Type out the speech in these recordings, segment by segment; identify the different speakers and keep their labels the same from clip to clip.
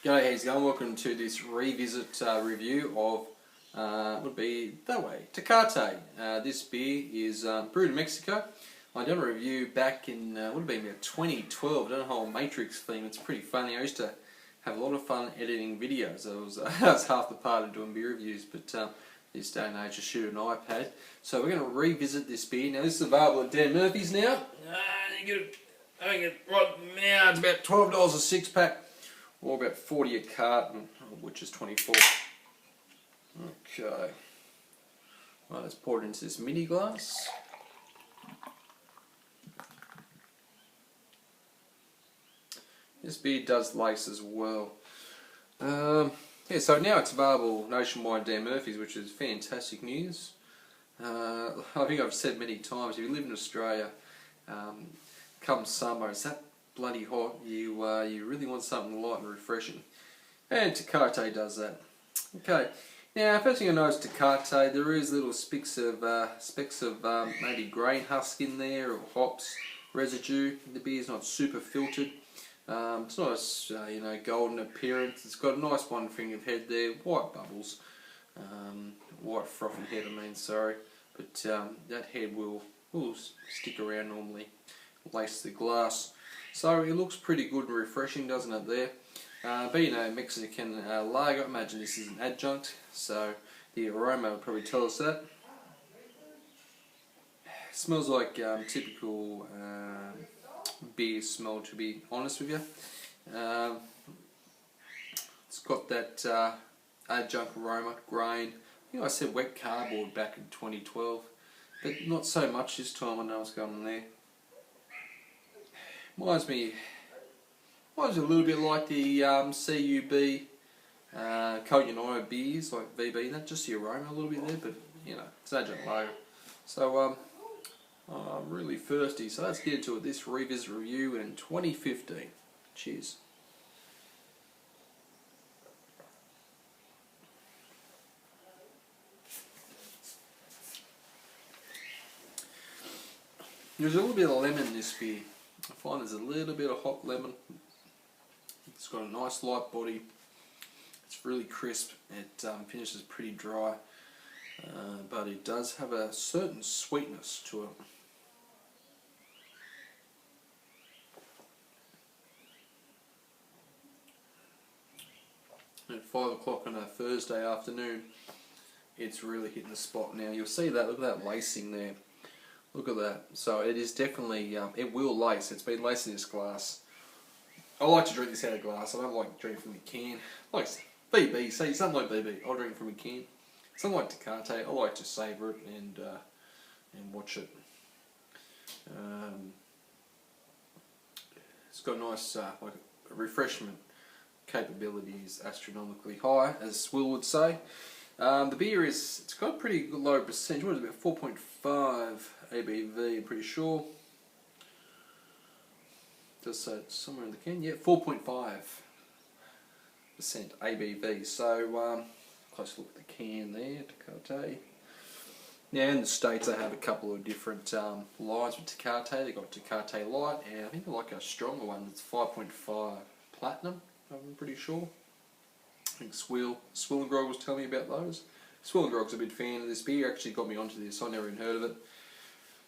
Speaker 1: G'day, how's it going? Welcome to this revisit review of would be that way Tecate. This beer is brewed in Mexico. I done a review back in would have been about 2012. I done a whole Matrix theme. It's pretty funny. I used to have a lot of fun editing videos. I was half the part of doing beer reviews, but this day and age I shoot an iPad. So we're going to revisit this beer. Now this is available at Dan Murphy's now. I think right now it's about $12 a six pack. Or about 40 a carton, which is 24. Okay. Right, let's pour it into this mini glass. This beer does lace as well. Yeah, so now it's available nationwide at Dan Murphy's, which is fantastic news. I think I've said many times, if you live in Australia, come summer, it's that bloody hot, you really want something light and refreshing, and Tecate does that. Okay, now first thing I noticed, Tecate, there is little specks of maybe grain husk in there or hops residue. The beer's not super filtered. It's not a golden appearance. It's got a nice one finger head there, white bubbles, white frothing head. Sorry, but that head will stick around normally, lace the glass. So it looks pretty good and refreshing, doesn't it there? Being a Mexican lager, I imagine this is an adjunct, so the aroma would probably tell us that. It smells like typical beer smell, to be honest with you. It's got that adjunct aroma, grain. I think I said wet cardboard back in 2012, but not so much this time. I know what's going on there. Reminds me a little bit like the CUB Coke United beers, like VB, not just the aroma a little bit there, but it's adjunct lager. So I'm really thirsty, so let's get into it. This revisit review in 2015. Cheers. There's a little bit of lemon in this beer. I find there's a little bit of hot lemon. It's got a nice light body. It's really crisp. It finishes pretty dry, but it does have a certain sweetness to it. At 5 o'clock on a Thursday afternoon, it's really hitting the spot now. You'll see that. Look at that lacing there. Look at that. So it is definitely, it will lace. It's been laced in this glass. I like to drink this out of glass. I don't like drinking from a can. Like BB, see, something like BB. I'll drink from a can. Something like Tecate, I like to savour it and watch it. It's got nice like refreshment capabilities, astronomically high, as Will would say. The beer it's got a pretty low percentage. What is it, about 4.5 ABV, I'm pretty sure. Does say it's somewhere in the can. Yeah, 4.5% ABV. So close look at the can there, Tecate. Now in the States they have a couple of different lines with Tecate. They've got Tecate Light, and I think they like a stronger one that's 5.5 Platinum, I'm pretty sure. I think Swill and Grog was telling me about those. Swill and Grog's a big fan of this beer. He actually got me onto this. I never even heard of it.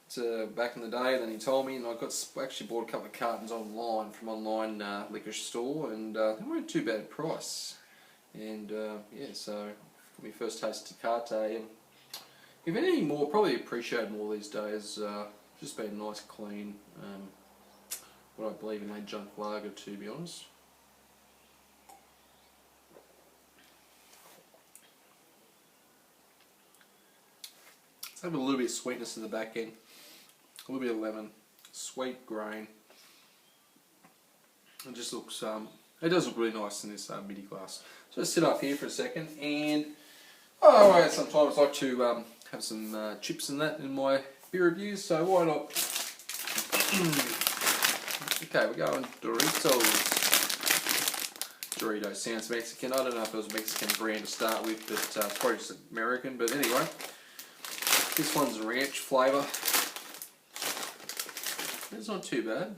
Speaker 1: It's back in the day. Then he told me, and I actually bought a couple of cartons online from online liquor store, and they weren't too bad price. And yeah, so got my first taste of Tecate. And if anything more, probably appreciate more these days. Just been nice, clean. What I believe in adjunct lager, to be honest. Let's have a little bit of sweetness in the back end, a little bit of lemon, sweet grain. It just looks, it does look really nice in this midi glass. So let's sit up here for a second, and I sometimes like to have some chips and that in my beer reviews, so why not? Okay, we're going Doritos. Doritos sounds Mexican. I don't know if it was a Mexican brand to start with, but it's probably just American, but anyway. This one's ranch flavour. It's not too bad.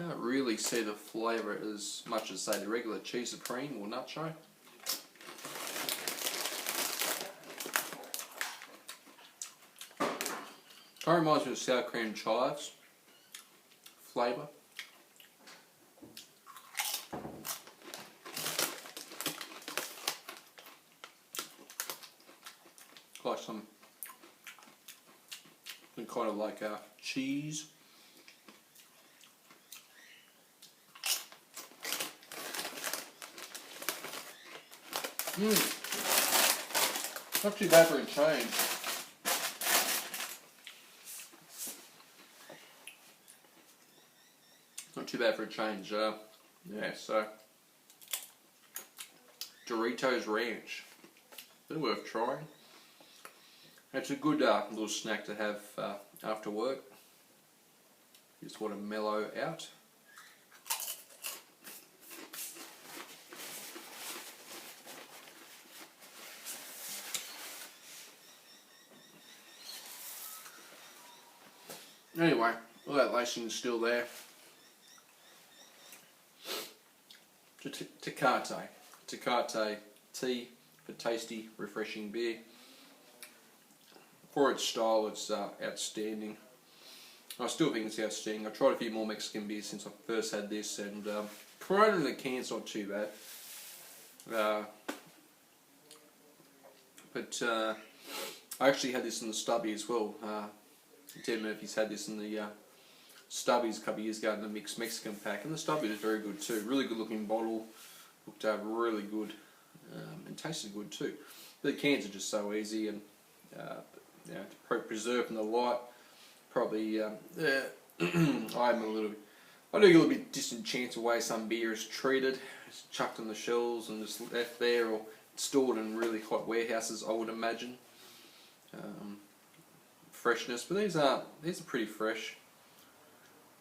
Speaker 1: Can't really see the flavour as much as, say, the regular cheese supreme or nacho. Kind of reminds me of sour cream and chives flavour. Like some kind of like cheese. Not too bad for a change. Not too bad for a change. Yeah, so Doritos Ranch. They're worth trying. It's a good little snack to have after work. You just want to mellow out. Anyway, all that lacing is still there. Tecate. Tecate tea for tasty, refreshing beer. For its style, it's outstanding. I still think it's outstanding. I've tried a few more Mexican beers since I first had this, and Corona in the can's not too bad. But I actually had this in the stubby as well. Ted Murphy's had this in the stubbies a couple of years ago in the mixed Mexican pack, and the stubby was very good too. Really good looking bottle, looked really good, and tasted good too. The cans are just so easy, and you know, preserved in the light. Probably I do get a little bit disenchanted the way some beer is treated. It's chucked on the shelves and just left there, or stored in really hot warehouses, I would imagine. Freshness, but these are pretty fresh.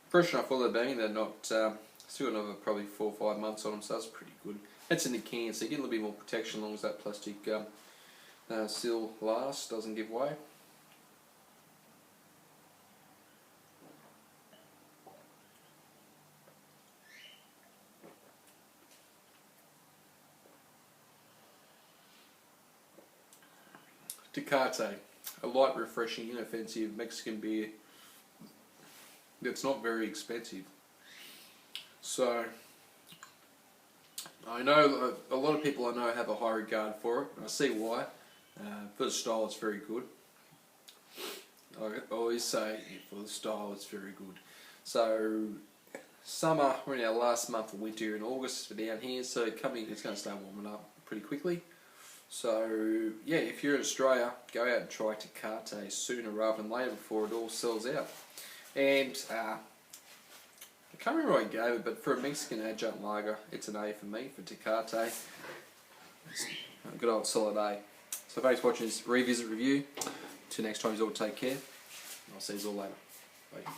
Speaker 1: Fresh enough for they're being. They're not still got another probably 4 or 5 months on them, so that's pretty good. It's in the can, so you get a little bit more protection as long as that plastic seal lasts, doesn't give way. Tecate, a light, refreshing, inoffensive Mexican beer that's not very expensive. So, I know a lot of people I know have a high regard for it, and I see why. For the style, it's very good. I always say, for the style, it's very good. So, summer, we're in our last month of winter in August for down here, so it's going to start warming up pretty quickly. So, yeah, if you're in Australia, go out and try Tecate sooner rather than later before it all sells out. And I can't remember what I gave it, but for a Mexican adjunct lager, it's an A for me for Tecate. It's a good old solid A. So thanks for watching this revisit review. Till next time, you all take care. I'll see you all later. Bye.